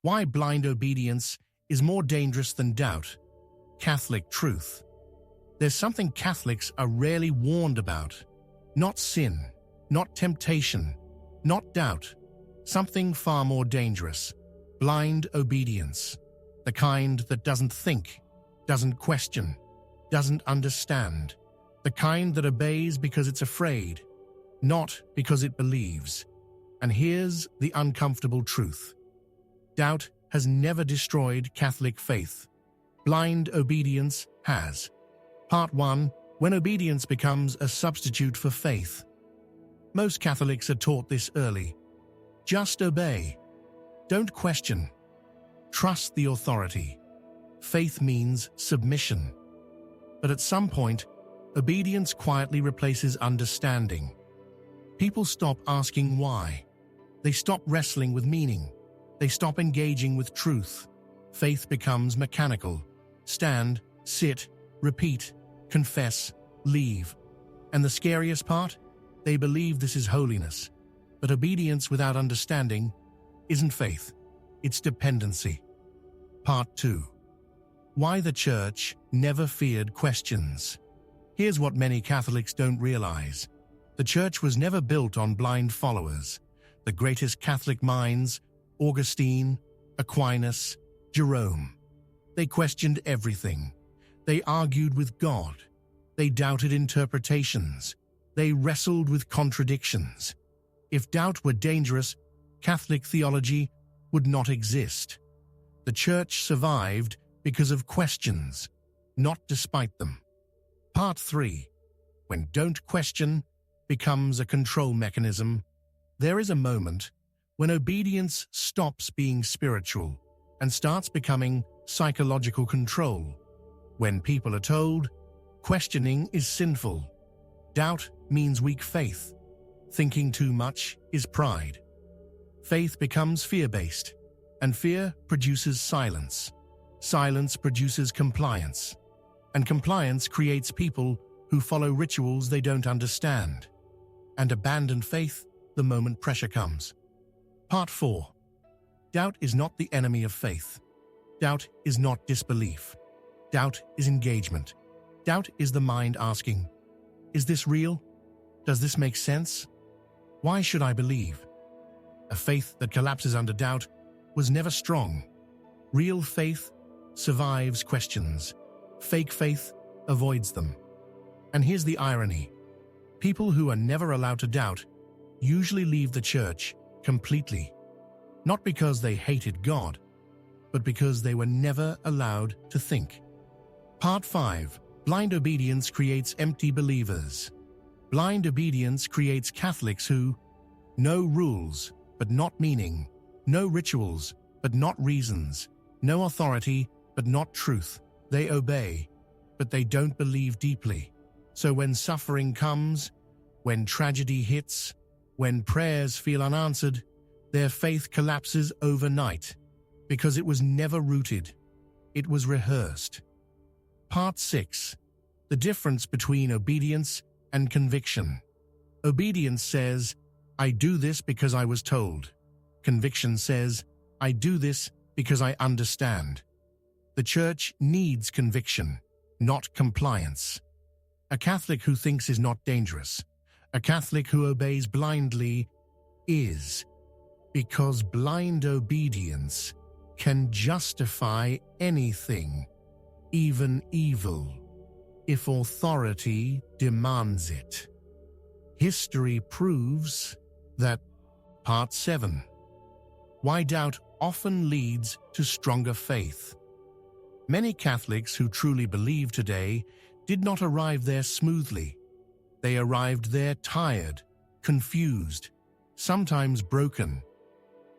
Why blind obedience is more dangerous than doubt. Catholic truth. There's something Catholics are rarely warned about. Not sin, not temptation, not doubt. Something far more dangerous. Blind obedience. The kind that doesn't think, doesn't question, doesn't understand. The kind that obeys because it's afraid, not because it believes. And here's the uncomfortable truth. Doubt has never destroyed Catholic faith. Blind obedience has. Part 1. When obedience becomes a substitute for faith. Most Catholics are taught this early. Just obey. Don't question. Trust the authority. Faith means submission. But at some point, obedience quietly replaces understanding. People stop asking why. They stop wrestling with meaning. They stop engaging with truth. Faith becomes mechanical. Stand, sit, repeat, confess, leave. And the scariest part? They believe this is holiness. But obedience without understanding isn't faith. It's dependency. Part 2. Why the Church never feared questions. Here's what many Catholics don't realize. The Church was never built on blind followers. The greatest Catholic minds, Augustine, Aquinas, Jerome. They questioned everything. They argued with God. They doubted interpretations. They wrestled with contradictions. If doubt were dangerous, Catholic theology would not exist. The Church survived because of questions, not despite them. Part 3. When don't question becomes a control mechanism, there is a moment when obedience stops being spiritual and starts becoming psychological control. When people are told, questioning is sinful. Doubt means weak faith. Thinking too much is pride. Faith becomes fear-based, and fear produces silence. Silence produces compliance, and compliance creates people who follow rituals they don't understand, and abandon faith the moment pressure comes. Part 4. Doubt is not the enemy of faith. Doubt is not disbelief. Doubt is engagement. Doubt is the mind asking, is this real? Does this make sense? Why should I believe? A faith that collapses under doubt was never strong. Real faith survives questions. Fake faith avoids them. And here's the irony. People who are never allowed to doubt usually leave the Church completely. Not because they hated God, but because they were never allowed to think. Part 5. Blind obedience creates empty believers. Blind obedience creates Catholics who know rules, but not meaning. No rituals, but not reasons. No authority, but not truth. They obey, but they don't believe deeply. So when suffering comes, when tragedy hits, when prayers feel unanswered, their faith collapses overnight because it was never rooted. It was rehearsed. Part 6. The difference between obedience and conviction. Obedience says, I do this because I was told. Conviction says, I do this because I understand. The Church needs conviction, not compliance. A Catholic who thinks is not dangerous. A Catholic who obeys blindly is, because blind obedience can justify anything, even evil, if authority demands it. History proves that. Part 7. Why doubt often leads to stronger faith. Many Catholics who truly believe today did not arrive there smoothly. They arrived there tired, confused, sometimes broken.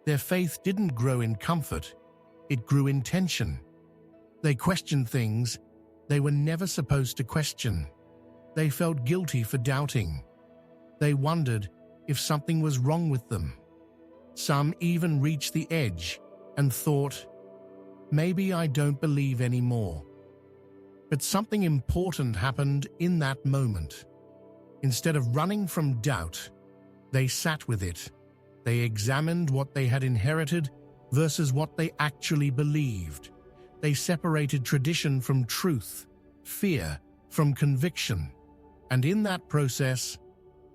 Their faith didn't grow in comfort, it grew in tension. They questioned things they were never supposed to question. They felt guilty for doubting. They wondered if something was wrong with them. Some even reached the edge and thought, maybe I don't believe anymore. But something important happened in that moment. Instead of running from doubt, they sat with it. They examined what they had inherited versus what they actually believed. They separated tradition from truth, fear from conviction. And in that process,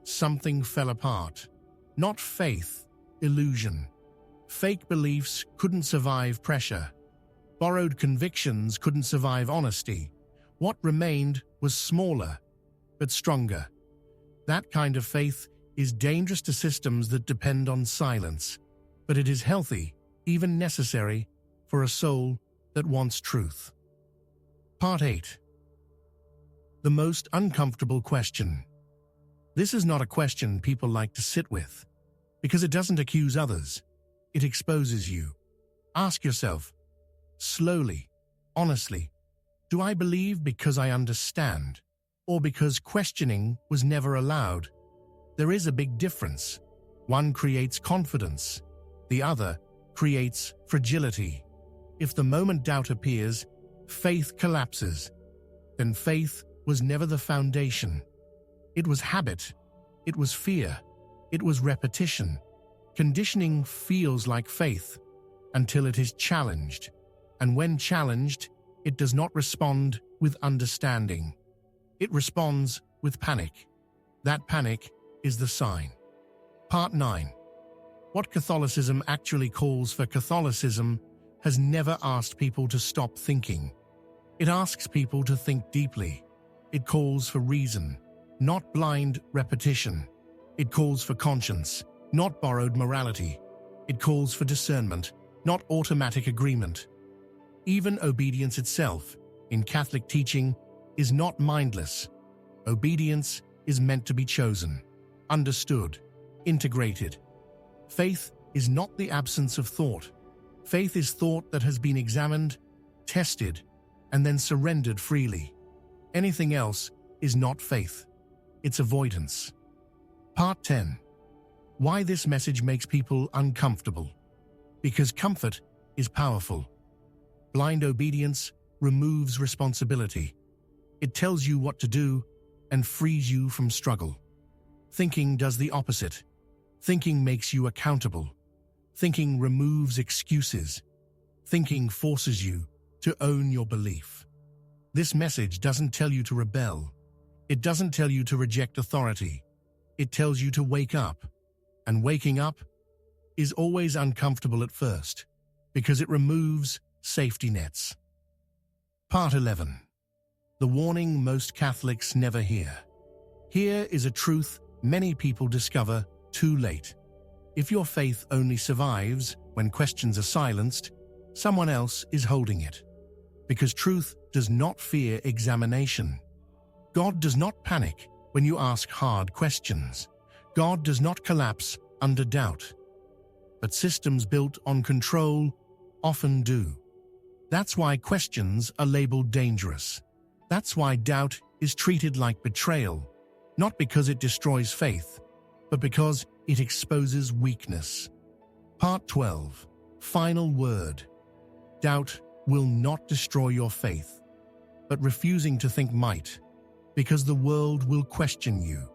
something fell apart. Not faith, illusion. Fake beliefs couldn't survive pressure. Borrowed convictions couldn't survive honesty. What remained was smaller, but stronger. That kind of faith is dangerous to systems that depend on silence, but it is healthy, even necessary, for a soul that wants truth. Part 8. The most uncomfortable question. This is not a question people like to sit with, because it doesn't accuse others. It exposes you. Ask yourself, slowly, honestly, do I believe because I understand, or because questioning was never allowed? There is a big difference. One creates confidence. The other creates fragility. If the moment doubt appears, faith collapses. Then faith was never the foundation. It was habit. It was fear. It was repetition. Conditioning feels like faith until it is challenged. And when challenged, it does not respond with understanding. It responds with panic. That panic is the sign. Part 9. What Catholicism actually calls for. Catholicism has never asked people to stop thinking. It asks people to think deeply. It calls for reason, not blind repetition. It calls for conscience, not borrowed morality. It calls for discernment, not automatic agreement. Even obedience itself, in Catholic teaching, is not mindless. Obedience is meant to be chosen, understood, integrated. Faith is not the absence of thought. Faith is thought that has been examined, tested, and then surrendered freely. Anything else is not faith. It's avoidance. Part 10. Why this message makes people uncomfortable. Because comfort is powerful. Blind obedience removes responsibility. It tells you what to do and frees you from struggle. Thinking does the opposite. Thinking makes you accountable. Thinking removes excuses. Thinking forces you to own your belief. This message doesn't tell you to rebel. It doesn't tell you to reject authority. It tells you to wake up. And waking up is always uncomfortable at first, because it removes safety nets. Part 11. The warning most Catholics never hear. Here is a truth many people discover too late. If your faith only survives when questions are silenced, someone else is holding it. Because truth does not fear examination. God does not panic when you ask hard questions. God does not collapse under doubt. But systems built on control often do. That's why questions are labeled dangerous. That's why doubt is treated like betrayal, not because it destroys faith, but because it exposes weakness. Part 12. Final word. Doubt will not destroy your faith, but refusing to think might, because the world will question you.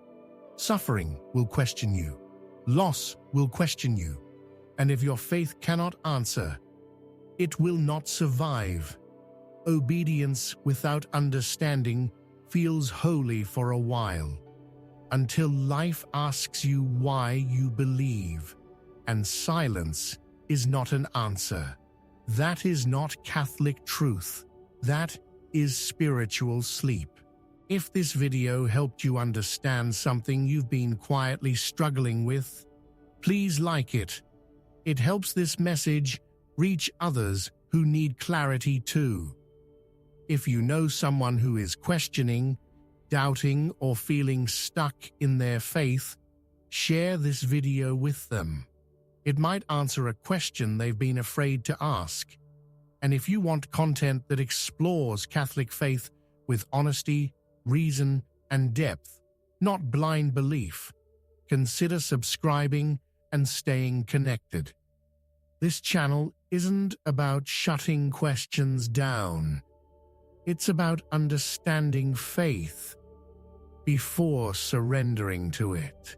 Suffering will question you. Loss will question you. And if your faith cannot answer, it will not survive. Obedience without understanding feels holy for a while, until life asks you why you believe, and silence is not an answer. That is not Catholic truth. That is spiritual sleep. If this video helped you understand something you've been quietly struggling with, please like it. It helps this message reach others who need clarity too. If you know someone who is questioning, doubting, or feeling stuck in their faith, share this video with them. It might answer a question they've been afraid to ask. And if you want content that explores Catholic faith with honesty, reason, and depth, not blind belief, consider subscribing and staying connected. This channel isn't about shutting questions down. It's about understanding faith before surrendering to it.